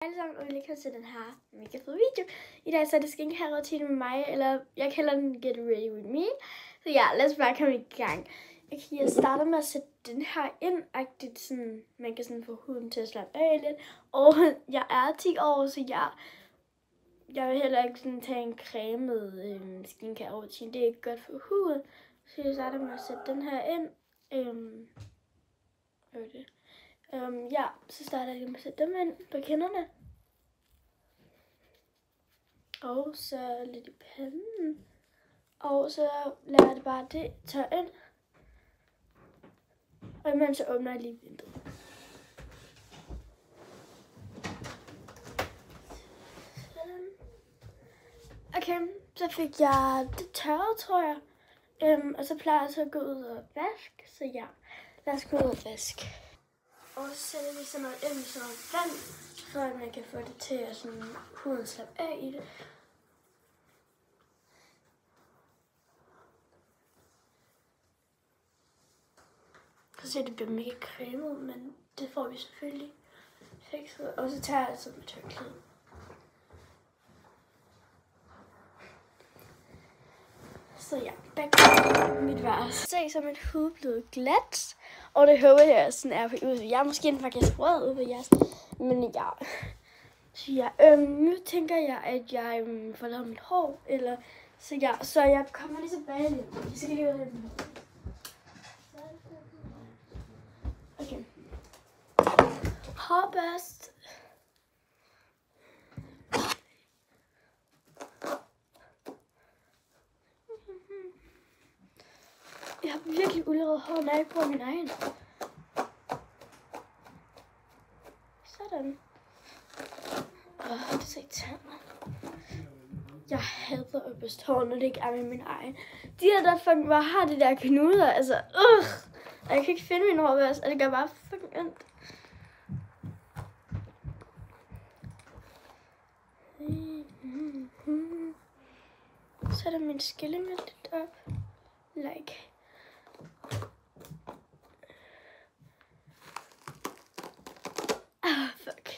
Alle sammen, og velkommen til den her mega fede video. I dag så er det skincare rutine med mig, eller jeg kalder den Get Ready With Me. Så ja, lad os bare komme i gang. Okay, jeg starter med at sætte den her ind-agtigt, sådan man kan sådan få huden til at slappe af lidt. Og jeg er 10 år, så jeg vil heller ikke sådan tage en cremet skincare rutine. Det er ikke godt for huden. Så jeg starter med at sætte den her ind. Ja, så starter jeg med at sætte dem ind på kinderne. Og så lidt i panden. Og så lader jeg det bare det tørre ind. Og imens så åbner jeg lige vinduet. Sådan. Okay, så fik jeg det tørret, tror jeg. Og så plejer jeg så at gå ud og vaske. Så ja, lad os gå ud og vaske. Og så sætter vi sådan noget ind i sådan noget vand, så at man kan få det til at sådan huden slappe af i det. Så ser det bliver mega cremet, men det får vi selvfølgelig fikset. Og så tager jeg altså med tørklæde. Så ja, back to mit værelse. Se, så er mit hud blevet glat. Og det håber jeg sådan er på ud. Jeg er måske faktisk rød ud på jeres. Men ja. Så ja, nu tænker jeg, at jeg får lavet mit hår. Eller, så jeg kommer lige tilbage lidt. Jeg skal lige ud af den. Okay. Hårbørst. Jeg har virkelig uldrødt hår, når jeg ikke bruger min egen. Sådan. Det er så irriterende. Jeg hader at børste hår, når det ikke er med min egen. De her der fucking bare har de der knuder, altså og jeg kan ikke finde min hårbørste, og det gør bare fucking ondt. Så er der min skilling lidt op. Like. Fuck.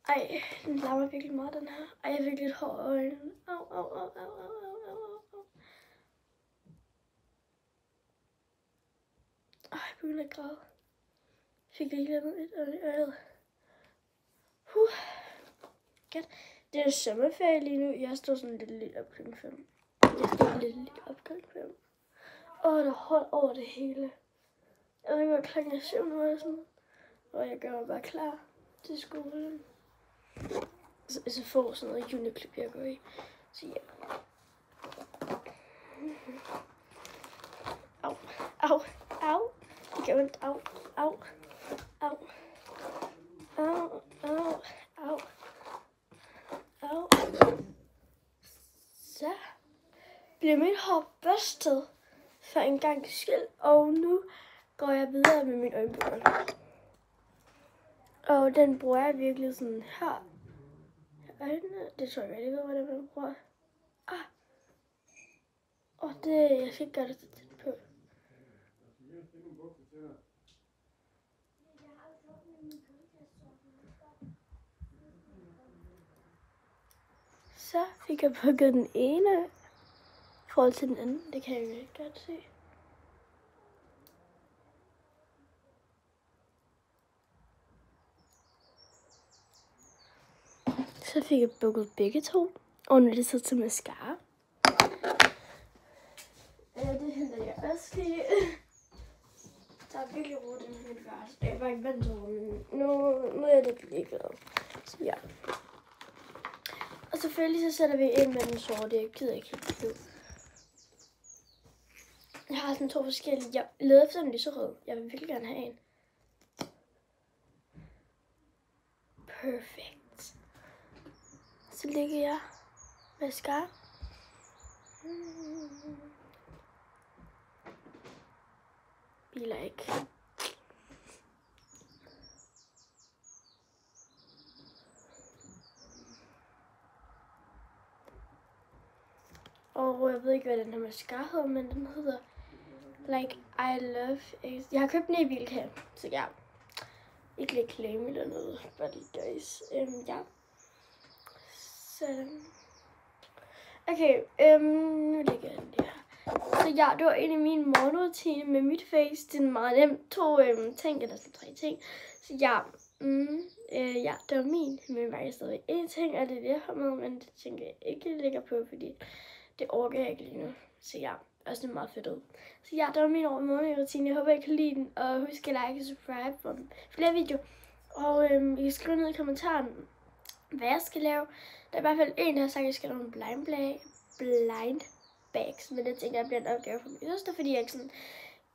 Ej, den larmer virkelig meget, den her. Ej, jeg fik lidt hår i øjnene. Au. Ej, jeg begynder at græde. Fik lige glemt et øje i øjet. Godt. Det er sommerferie lige nu. Jeg står sådan lidt op klokken 5. Jeg står lidt op klokken 5. Der er hold over det hele. Jeg ved ikke, hvad klokken er 7 nu eller sådan. Og jeg gør mig bare klar til skolen. Så får sådan noget juniorklub, jeg går i. Så ja. Au. Det gør ondt. Au. Så bliver mit hår børstet for en gang skyld, og nu går jeg videre med min øjenbryn. Og den bruger jeg virkelig sådan her. Øjnene, det tror jeg ikke ved, hvordan man bruger. Og det, jeg skal ikke gøre det så tæt på. Så fik jeg pukket den ene i forhold til den anden. Det kan jeg jo ikke godt se. Så fik jeg bukket begge to. Og nu er det så til mascara. Det henter jeg også lige. Der er virkelig roligt i mit værelse. Jeg var ikke vant til men nu er det ligeglad. Så ja. Og selvfølgelig så sætter vi ind med den sorte. Jeg gider ikke helt blød. Jeg har sådan 2 forskellige. Jeg leder efter den lyserød. Jeg vil virkelig gerne have en. Perfekt. Så lægger jeg mascara. Biler ikke. Og jeg ved ikke, hvad den her mascara hedder, men den hedder Like, I love eggs. Jeg har købt den i Bilka, så ja. Ikke lidt claim eller noget, but guys. Ja. Sådan. Okay, nu lægger jeg den der. Så ja, det var en af mine morgenrutine med mit face. Det er meget nemt. 2 ting, eller sådan 3 ting. Så ja, ja, det var min. Men var stadig en ting, og det er det, jeg har med, men det tænker jeg ikke lægger på, fordi det orker jeg ikke lige nu. Så ja, også det er meget fedt ud. Så ja, det var min morgenrutine. Jeg håber, I kan lide den, og husk at like og subscribe for flere videoer. Og I kan skrive ned i kommentaren, hvad jeg skal lave. Der er i hvert fald en, der har sagt, at jeg skal lave en blind bags. Men det tænker jeg bliver en opgave for min søster, fordi jeg ikke sådan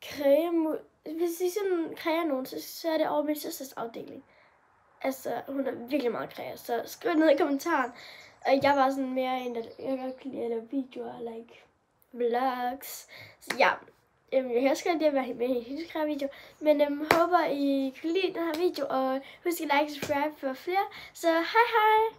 kræver. Hvis I sådan kræver nogen, så er det over min søsters afdeling. Altså, hun er virkelig meget kreativ, så skriv ned i kommentaren. Og jeg var sådan mere en, der jeg godt kan lide at lave videoer, like vlogs. Så ja, jeg elsker det at være med i en helt video. Men håber I kan lide den her video, og husk at like og subscribe for flere. Så hej hej!